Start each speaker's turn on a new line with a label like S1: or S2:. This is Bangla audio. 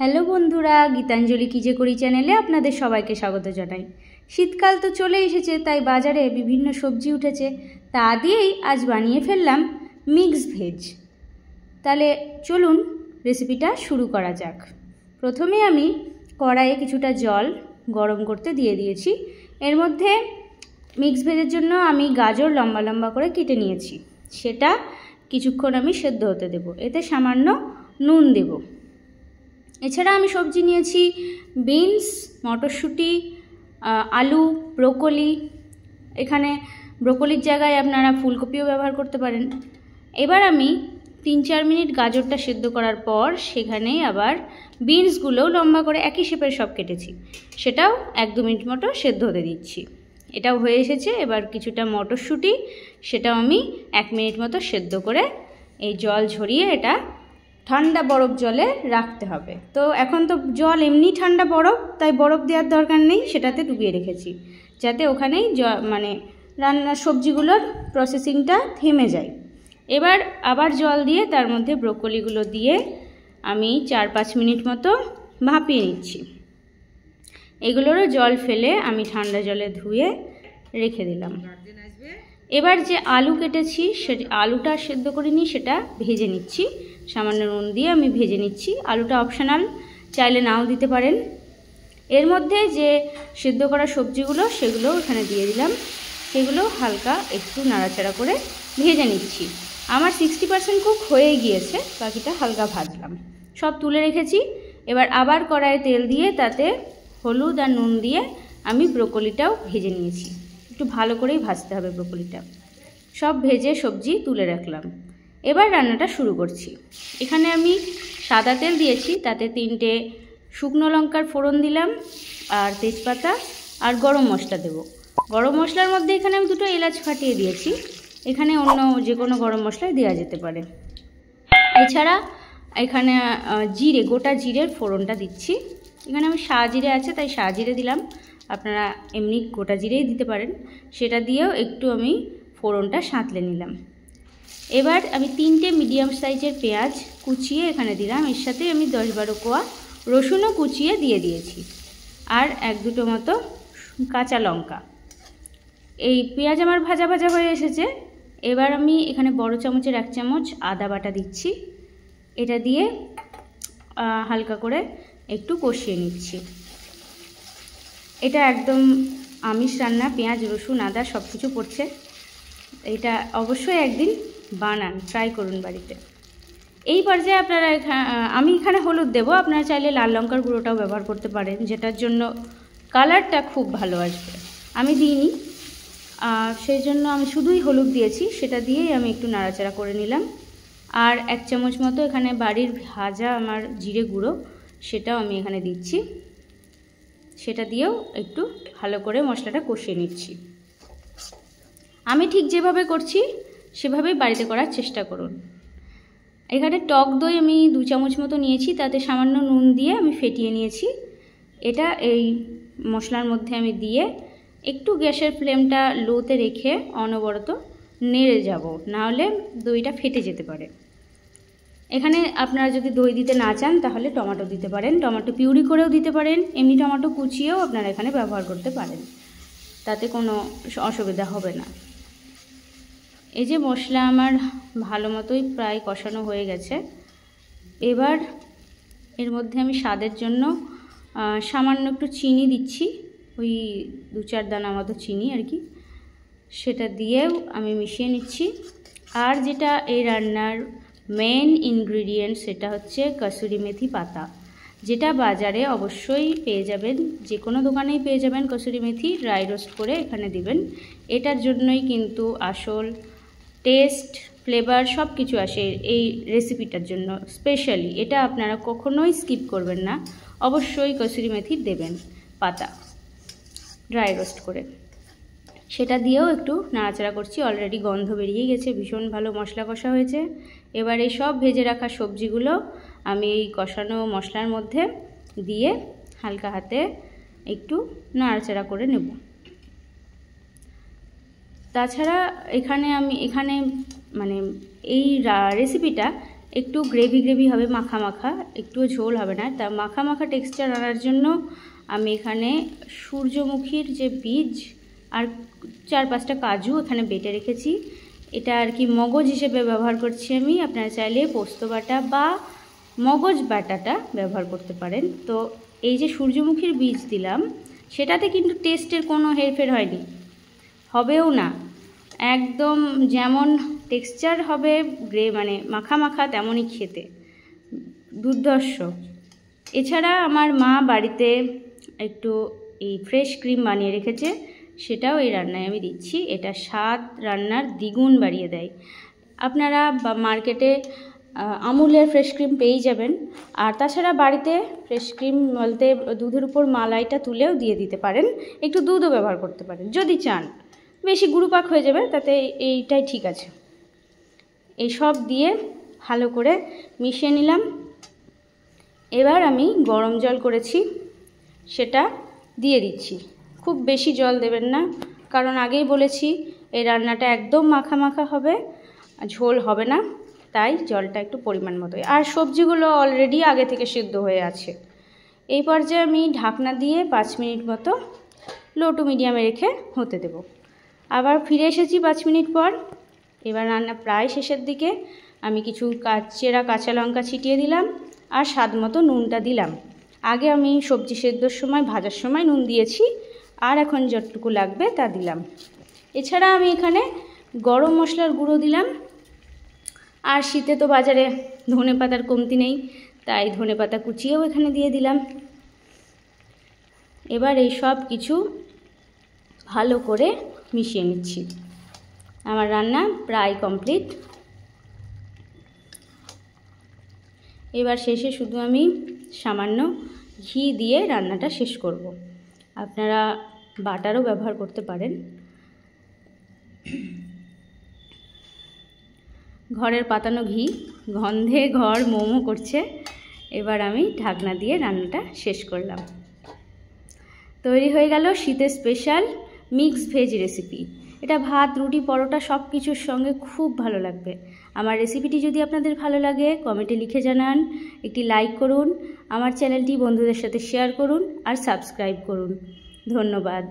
S1: হ্যালো বন্ধুরা, গীতাঞ্জলি কি যে করি চ্যানেলে আপনাদের সবাইকে স্বাগত জানাই। শীতকাল তো চলে এসেছে, তাই বাজারে বিভিন্ন সবজি উঠেছে, তা দিয়েই আজ বানিয়ে ফেললাম মিক্স ভেজ। তাহলে চলুন রেসিপিটা শুরু করা যাক। প্রথমে আমি কড়াইয়ে কিছুটা জল গরম করতে দিয়ে দিয়েছি। এর মধ্যে মিক্স ভেজের জন্য আমি গাজর লম্বা লম্বা করে কেটে নিয়েছি, সেটা কিছুক্ষণ আমি সেদ্ধ হতে দেব। এতে সামান্য নুন দেব। এছাড়া আমি সবজি নিয়েছি বিনস, মটরশুঁটি, আলু, ব্রোকলি। এখানে ব্রোকলির জায়গায় আপনারা ফুলকপিও ব্যবহার করতে পারেন। এবার আমি 3-4 মিনিট গাজরটা সেদ্ধ করার পর সেখানে আবার বিনসগুলোও লম্বা করে একই শেপের সব কেটেছি, সেটাও 1-2 মিনিট মতো সেদ্ধ হতে দিচ্ছি। এটাও হয়ে এসেছে। এবার কিছুটা মটরশুঁটি, সেটাও আমি 1 মিনিট মতো সেদ্ধ করে এই জল ঝরিয়ে এটা ঠান্ডা বরফ জলে রাখতে হবে। তো এখন তো জল এমনি ঠান্ডা বরফ, তাই বরফ দেওয়ার দরকার নেই, সেটাতে ডুবিয়ে রেখেছি যাতে ওখানেই রান্নার সবজিগুলোর প্রসেসিংটা থেমে যায়। এবার আবার জল দিয়ে তার মধ্যে ব্রোকলিগুলো দিয়ে আমি 4-5 মিনিট মতো ভাপিয়ে নিচ্ছি। এগুলোরও জল ফেলে আমি ঠান্ডা জলে ধুয়ে রেখে দিলাম। এবার যে আলু কেটেছি আলুটা সেদ্ধ করে নিই, সেটা ভেজে নিচ্ছি। সামান্য নুন দিয়ে আমি ভেজে নিচ্ছি। আলুটা অপশনাল, চাইলে নাও দিতে পারেন। এর মধ্যে যে সেদ্ধ করা সবজিগুলো সেগুলো এখানে দিয়ে দিলাম। সেগুলো হালকা একটু নাড়াচাড়া করে ভেজে নিচ্ছি। আমার 60% কুক হয়ে গিয়েছে, বাকিটা হালকা ভাজলাম। সব তুলে রেখেছি। এবার আবার কড়াইয়ে তেল দিয়ে তাতে হলুদ আর নুন দিয়ে আমি ব্রোকলিটাও ভেজে নিয়েছি। একটু ভালো করেই ভাজতে হবে ব্রোকলিটা। সব ভেজে সবজি তুলে রাখলাম। এবার রান্নাটা শুরু করছি। এখানে আমি সাদা তেল দিয়েছি, তাতে 3টে শুকনো লঙ্কার ফোড়ন দিলাম, আর তেজপাতা আর গরম মশলা দেব। গরম মশলার মধ্যে এখানে আমি 2টো এলাচ ফাটিয়ে দিয়েছি। এখানে অন্য যে কোনো গরম মশলাই দেওয়া যেতে পারে। এছাড়া এখানে গোটা জিরের ফোড়নটা দিচ্ছি। এখানে আমি শাহজিরে আছে তাই শাহজিরে দিলাম, আপনারা এমনি গোটা জিরেই দিতে পারেন। সেটা দিয়েও একটু আমি ফোড়নটা সাঁতলে নিলাম। এবার আমি 3টে মিডিয়াম সাইজের পেঁয়াজ কুচিয়ে এখানে দিলাম। এর সাথে আমি 10-12 কোয়া রসুনও কুচিয়ে দিয়ে দিয়েছি, আর 1-2টো মতো কাঁচা লঙ্কা। এই পেঁয়াজ আমার ভাজা ভাজা হয়ে এসেছে। এবার আমি এখানে বড় চামচের 1 চামচ আদা বাটা দিচ্ছি। এটা দিয়ে হালকা করে একটু কষিয়ে নিচ্ছি। এটা একদম আমিষ রান্না, পেঁয়াজ রসুন আদা সব কিছু পড়ছে। এটা অবশ্যই একদিন বানান, ট্রাই করুন বাড়িতে। এই পর্যায়ে আপনারা আমি এখানে হলুদ দেব, আপনারা চাইলে লাল লঙ্কার গুঁড়োটাও ব্যবহার করতে পারেন, যেটার জন্য কালারটা খুব ভালো আসবে। আমি দিইনি, সেই জন্য আমি শুধুই হলুদ দিয়েছি। সেটা দিয়েই আমি একটু নাড়াচাড়া করে নিলাম। আর 1 চামচ মতো এখানে বাড়ির ভাজা আমার জিরে গুঁড়ো, সেটাও আমি এখানে দিচ্ছি। সেটা দিয়েও একটু ভালো করে মশলাটা কষিয়ে নিচ্ছি। আমি ঠিক যেভাবে করছি সেভাবেই বাড়িতে করার চেষ্টা করুন। এখানে টক দই আমি 2 চামচ মতো নিয়েছি, তাতে সামান্য নুন দিয়ে আমি ফেটিয়ে নিয়েছি। এটা এই মশলার মধ্যে আমি দিয়ে একটু গ্যাসের ফ্লেমটা লোতে রেখে অনবরত নেড়ে যাব, নাহলে দইটা ফেটে যেতে পারে। এখানে আপনারা যদি দই দিতে না চান তাহলে টমেটো দিতে পারেন, টমেটো পিউরি করেও দিতে পারেন, এমনি টমেটো কুচিয়েও আপনারা এখানে ব্যবহার করতে পারেন, তাতে কোনো অসুবিধা হবে না। এই যে মশলা আমার ভালো মতোই প্রায় কষানো হয়ে গেছে। এবার এর মধ্যে আমি স্বাদের জন্য সামান্য একটু চিনি দিচ্ছি, ওই 2-4 দানা মতো চিনি আর কি। সেটা দিয়েও আমি মিশিয়ে নিচ্ছি। আর যেটা এই রান্নার মেন ইনগ্রিডিয়েন্ট, সেটা হচ্ছে কসুরি মেথি পাতা, যেটা বাজারে অবশ্যই পেয়ে যাবেন, যে কোনো দোকানেই পেয়ে যাবেন। কসুরি মেথি ড্রাই রোস্ট করে এখানে দিবেন। এটার জন্যই কিন্তু আসল টেস্ট, ফ্লেভার সব কিছু আসে এই রেসিপিটার জন্য স্পেশালি। এটা আপনারা কখনোই স্কিপ করবেন না, অবশ্যই কসুরি মেথি দেবেন পাতা ড্রাই রোস্ট করে। সেটা দিয়েও একটু নাড়াচাড়া করছি। অলরেডি গন্ধ বেরিয়ে গেছে, ভীষণ ভালো মশলা কষা হয়েছে। এবার এই সব ভেজে রাখা সবজিগুলো আমি এই কষানো মশলার মধ্যে দিয়ে হালকা হাতে একটু নাড়াচাড়া করে নেব। তাছাড়া এখানে এই রেসিপিটা একটু গ্রেভি গ্রেভি হবে, মাখা মাখা, একটুও ঝোল হবে না। তা মাখা মাখা টেক্সচার আনার জন্য আমি এখানে সূর্যমুখীর যে বীজ আর 4-5টা কাজু এখানে বেটে রেখেছি। এটা আর কি মগজ হিসেবে ব্যবহার করছি আমি। আপনারা চাইলে পোস্ত বাটা বা মগজ বাটাটা ব্যবহার করতে পারেন। তো এই যে সূর্যমুখীর বীজ দিলাম, সেটাতে কিন্তু টেস্টের কোনো হেরফের হয়নি, হবেও না। একদম যেমন টেক্সচার হবে মানে মাখা মাখা, তেমনই খেতে দুর্ধর্ষ। এছাড়া আমার মা বাড়িতে একটু এই ফ্রেশ ক্রিম বানিয়ে রেখেছে, সেটাও এই রান্নায় আমি দিচ্ছি। এটা স্বাদ রান্নার দ্বিগুণ বাড়িয়ে দেয়। আপনারা বা মার্কেটে আমুলের ফ্রেশ ক্রিম পেয়েই যাবেন। আর তাছাড়া বাড়িতে ফ্রেশ ক্রিম বলতে দুধের উপর মালাইটা তুলেও দিয়ে দিতে পারেন, একটু দুধও ব্যবহার করতে পারেন যদি চান। বেশি গুঁড়োপাক হয়ে যাবে, তাতে এইটাই ঠিক আছে। এই সব দিয়ে ভালো করে মিশিয়ে নিলাম। এবার আমি গরম জল করেছি, সেটা দিয়ে দিচ্ছি। খুব বেশি জল দেবেন না, কারণ আগেই বলেছি এই রান্নাটা একদম মাখা মাখা হবে, ঝোল হবে না। তাই জলটা একটু পরিমাণ মতোই। আর সবজিগুলো অলরেডি আগে থেকে সিদ্ধ হয়ে আছে। এই পর্যায়ে আমি ঢাকনা দিয়ে 5 মিনিট মতো লো টু মিডিয়ামে রেখে হতে দেব। আবার ফিরে এসেছি 5 মিনিট পর। এবার রান্না প্রায় শেষের দিকে। আমি কিছু চেরা কাঁচা লঙ্কা ছিটিয়ে দিলাম আর স্বাদ মতো নুনটা দিলাম। আগে আমি সবজি সেদ্ধর সময়, ভাজার সময় নুন দিয়েছি, আর এখন যতটুকু লাগবে তা দিলাম। এছাড়া আমি এখানে গরম মশলার গুঁড়ো দিলাম। আর শীতে তো বাজারে ধনেপাতার কমতি নেই, তাই ধনেপাতা কুচিয়েও এখানে দিয়ে দিলাম। এবার এই সব কিছু ভালো করে মিশিয়ে নিচ্ছি। আমার রান্না প্রায় কমপ্লিট। এবার শেষে শুধু আমি সামান্য ঘি দিয়ে রান্নাটা শেষ করব। আপনারা বাটারও ব্যবহার করতে পারেন। ঘরের পাতানো ঘি, গন্ধে ঘর মোমো করছে। এবার আমি ঢাকনা দিয়ে রান্নাটা শেষ করলাম। তৈরি হয়ে গেল শীতের স্পেশাল মিক্স ভেজ রেসিপি। এটা ভাত, রুটি, পরোটা সব কিছুর সঙ্গে খুব ভালো লাগবে। আমার রেসিপিটি যদি আপনাদের ভালো লাগে কমেন্টে লিখে জানান, একটি লাইক করুন, আমার চ্যানেলটি বন্ধুদের সাথে শেয়ার করুন আর সাবস্ক্রাইব করুন। ধন্যবাদ।